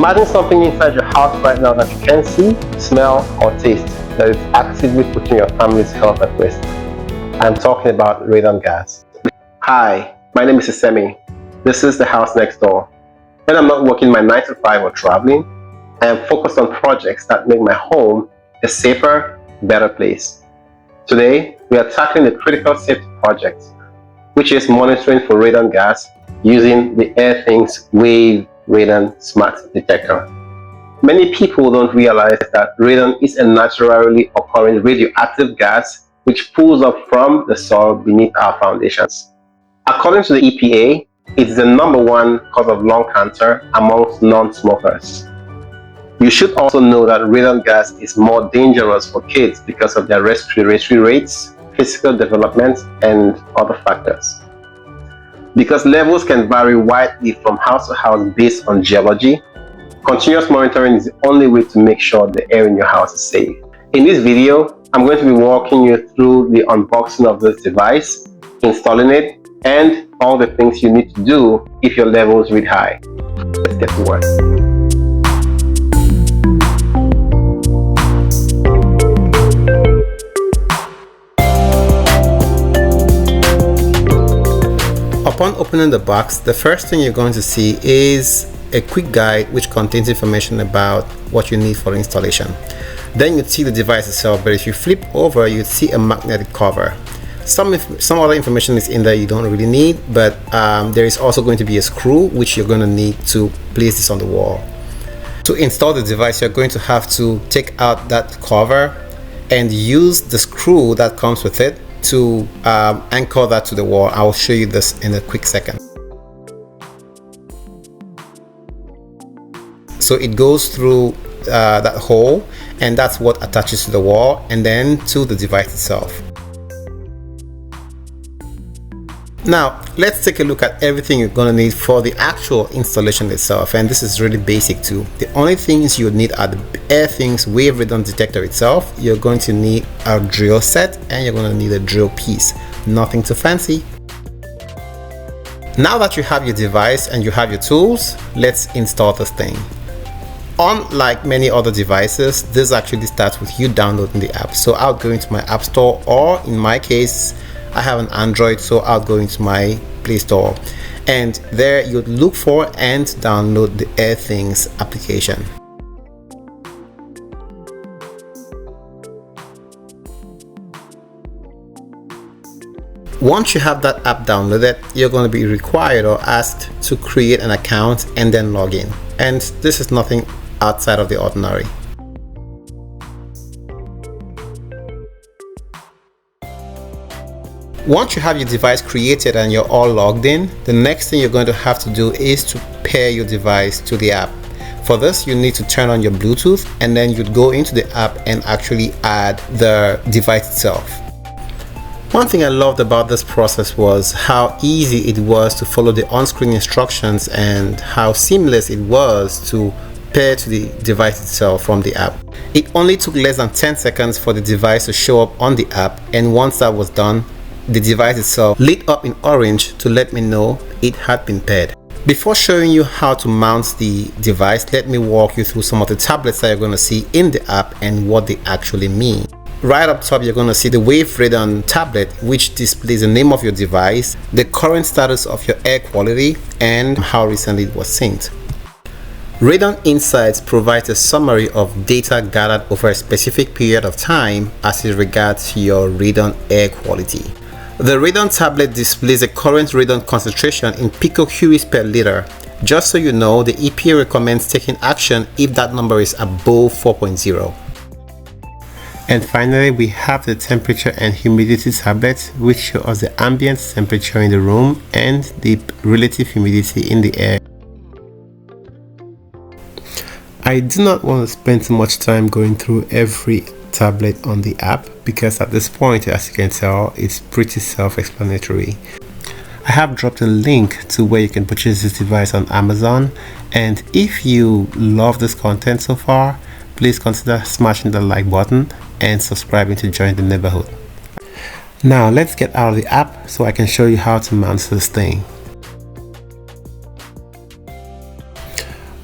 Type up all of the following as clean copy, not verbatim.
Imagine something inside your house right now that you can't see, smell, or taste that is actively putting your family's health at risk. I'm talking about radon gas. Hi, my name is Isemi. This is the House Nextdoor. When I'm not working my 9 to 5 or traveling, I am focused on projects that make my home a safer, better place. Today, we are tackling a critical safety project, which is monitoring for radon gas using the Airthings Wave Radon Smart Detector. Many people don't realize that radon is a naturally occurring radioactive gas which pulls up from the soil beneath our foundations. According to the EPA, it is the #1 cause of lung cancer amongst non-smokers. You should also know that radon gas is more dangerous for kids because of their respiratory rates, physical development, and other factors. Because levels can vary widely from house to house based on geology, continuous monitoring is the only way to make sure the air in your house is safe. In this video, I'm going to be walking you through the unboxing of this device, installing it, and all the things you need to do if your levels read high. Let's get to work. Upon opening the box, the first thing you're going to see is a quick guide which contains information about what you need for installation. Then you'd see the device itself, but if you flip over, you'd see a magnetic cover. Some other information is in there you don't really need, but there is also going to be a screw which you're going to need to place this on the wall. To install the device, you're going to have to take out that cover and use the screw that comes with it to anchor that to the wall. I'll show you this in a quick second. So it goes through that hole, and that's what attaches to the wall and then to the device itself. Now let's take a look at everything you're going to need for the actual installation itself, and this is really basic too. The only things you need are the Airthings Wave Radon Detector itself. You're going to need a drill set and you're going to need a drill piece. Nothing too fancy. Now that you have your device and you have your tools, let's install this thing. Unlike many other devices, this actually starts with you downloading the app. So I'll go into my app store, or in my case I have an Android, so I'll go into my Play Store, and there you'd look for and download the Airthings application. Once you have that app downloaded, you're going to be required or asked to create an account and then log in, and this is nothing outside of the ordinary. Once you have your device created and you're all logged in, the next thing you're going to have to do is to pair your device to the app. For this, you need to turn on your Bluetooth, and then you'd go into the app and actually add the device itself. One thing I loved about this process was how easy it was to follow the on-screen instructions and how seamless it was to pair to the device itself from the app. It only took less than 10 seconds for the device to show up on the app, and once that was done, the device itself lit up in orange to let me know it had been paired. Before showing you how to mount the device, let me walk you through some of the tablets that you're going to see in the app and what they actually mean. Right up top, you're going to see the Wave Radon tablet, which displays the name of your device, the current status of your air quality, and how recently it was synced. Radon Insights provides a summary of data gathered over a specific period of time as it regards your radon air quality. The Radon tablet displays the current radon concentration in picocuries per liter. Just so you know, the EPA recommends taking action if that number is above 4.0. And finally, we have the temperature and humidity tablet, which shows the ambient temperature in the room and the relative humidity in the air. I do not want to spend too much time going through every tablet on the app, because at this point, as you can tell, it's pretty self-explanatory. I have dropped a link to where you can purchase this device on Amazon, and if you love this content so far, please consider smashing the like button and subscribing to join the neighborhood. Now let's get out of the app so I can show you how to mount this thing.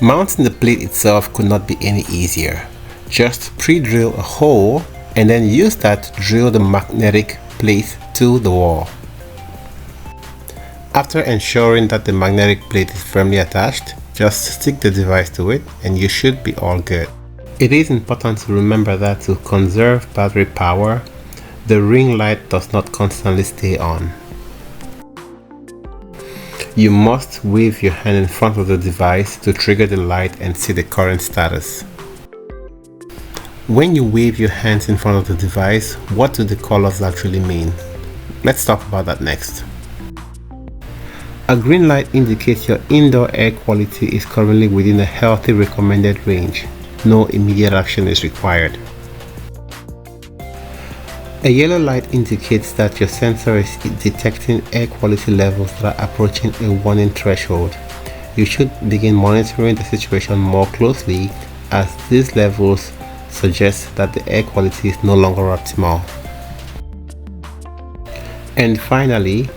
Mounting the plate itself could not be any easier. Just pre-drill a hole and then use that to drill the magnetic plate to the wall. After ensuring that the magnetic plate is firmly attached, just stick the device to it and you should be all good. It is important to remember that to conserve battery power, the ring light does not constantly stay on. You must wave your hand in front of the device to trigger the light and see the current status. When you wave your hands in front of the device, what do the colors actually mean? Let's talk about that next. A green light indicates your indoor air quality is currently within a healthy recommended range. No immediate action is required. A yellow light indicates that your sensor is detecting air quality levels that are approaching a warning threshold. You should begin monitoring the situation more closely, as these levels suggest that the air quality is no longer optimal. And finally,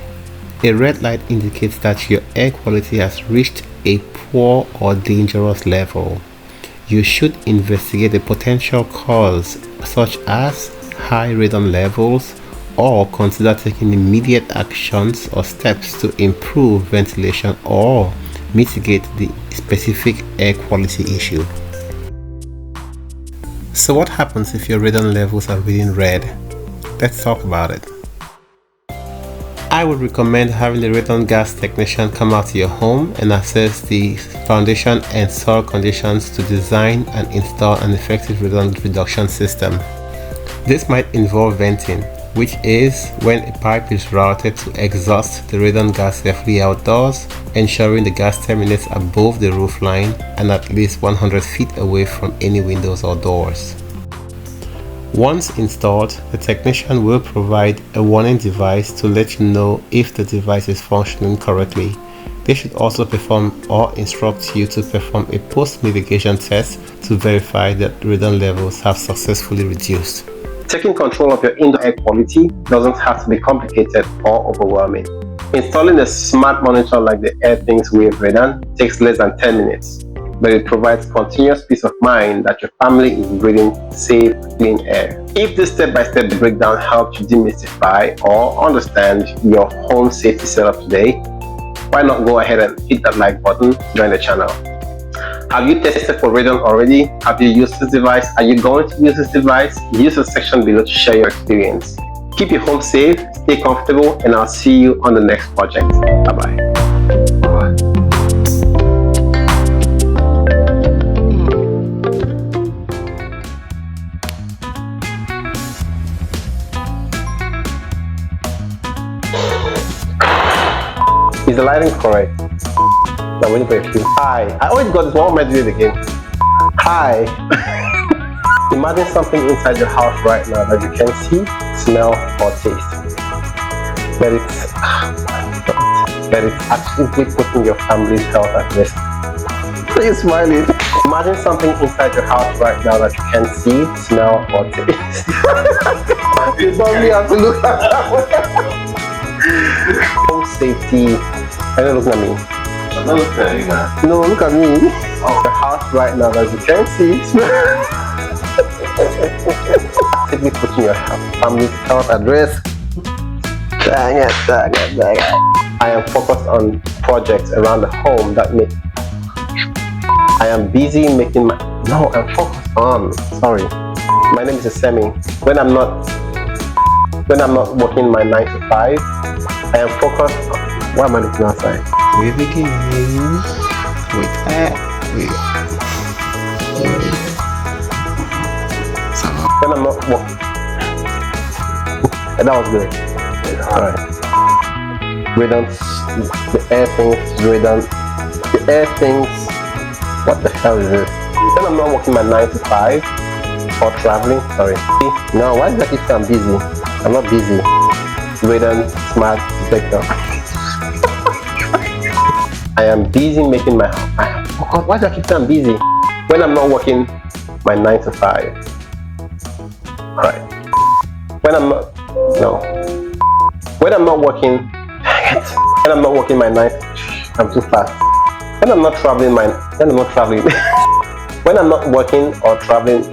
a red light indicates that your air quality has reached a poor or dangerous level. You should investigate the potential cause, such as high radon levels, or consider taking immediate actions or steps to improve ventilation or mitigate the specific air quality issue. So what happens if your radon levels are reading red? Let's talk about it. I would recommend having the radon gas technician come out to your home and assess the foundation and soil conditions to design and install an effective radon reduction system. This might involve venting, which is when a pipe is routed to exhaust the radon gas safely outdoors, ensuring the gas terminates above the roof line and at least 100 feet away from any windows or doors. Once installed, the technician will provide a warning device to let you know if the device is functioning correctly. They should also perform or instruct you to perform a post-mitigation test to verify that radon levels have successfully reduced. Taking control of your indoor air quality doesn't have to be complicated or overwhelming. Installing a smart monitor like the Airthings Wave Radon takes less than 10 minutes, but it provides continuous peace of mind that your family is breathing safe, clean air. If this step-by-step breakdown helped you demystify or understand your home safety setup today, why not go ahead and hit that like button to join the channel. Have you tested for radon already? Have you used this device? Are you going to use this device? Use the section below to share your experience. Keep your home safe, stay comfortable, and I'll see you on the next project. Bye-bye. Is the lighting correct? I'm waiting for a few. Hi. I always got this. What am I doing again? Hi. Imagine something inside your house right now that you can see, smell, or taste. But it's actually putting your family's health at risk. Are you smiling? Imagine something inside your house right now that you can see, smell, or taste. You probably have to look at that. Home safety. Are you looking at me? I'm not looking at you, man. No, look at me. Oh. The house right now that you can see. Actively putting your family's health at risk. Dang it. I am focused on projects around the home that make. I am busy making my. No, I'm focused on. Sorry. My name is Semi. When I'm not working my 9 to 5, I am focused on. Why am I looking outside? We begin with that. When I'm not walking. That was good. Alright. Radon. The Airthings Radon. The Airthings. What the hell is this? When I'm not working my 9 to 5 or traveling. Sorry. No, why does that keep saying I'm busy? I'm not busy. Radon Smart Detector. I am busy making my house. Oh God, why do I keep saying I'm busy? When I'm not working my 9 to 5. Alright. When I'm not. No. When I'm not working. Dang it. When I'm not working my 9. I'm too fast. When I'm not traveling my. When I'm not traveling. When I'm not working or traveling.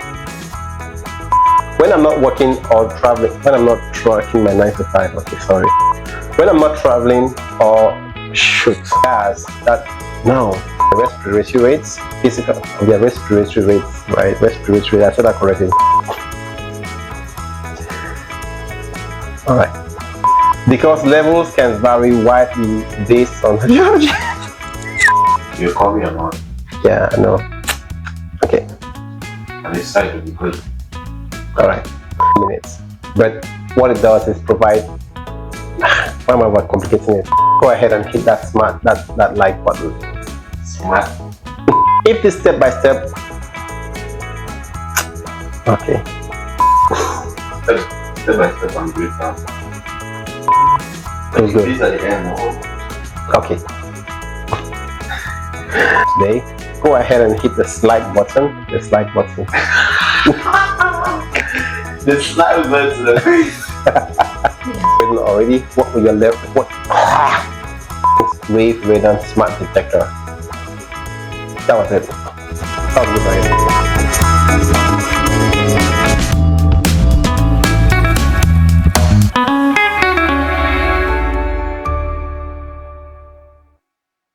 When I'm not working or traveling. When I'm not working my 9 to 5. Okay, sorry. When I'm not traveling or shoot gas. That no. The respiratory rates. Physical. The respiratory rates. Right. Respiratory. I said that correctly. All right. Because levels can vary widely based on geology. You call me or not? Yeah, I know. Okay. And this side will be good. Alright. Minutes. But what it does is provide. Why am I about complicating it? Go ahead and hit that smart that like button. Smart. If this step by step. Okay. Step by step and break down. Feels good. These are the end. Okay. Today, go ahead and hit the slide button. The slide button. The slide button. Written already. What will your left? What? Wave Radon Smart Detector. That was it. That was good, right?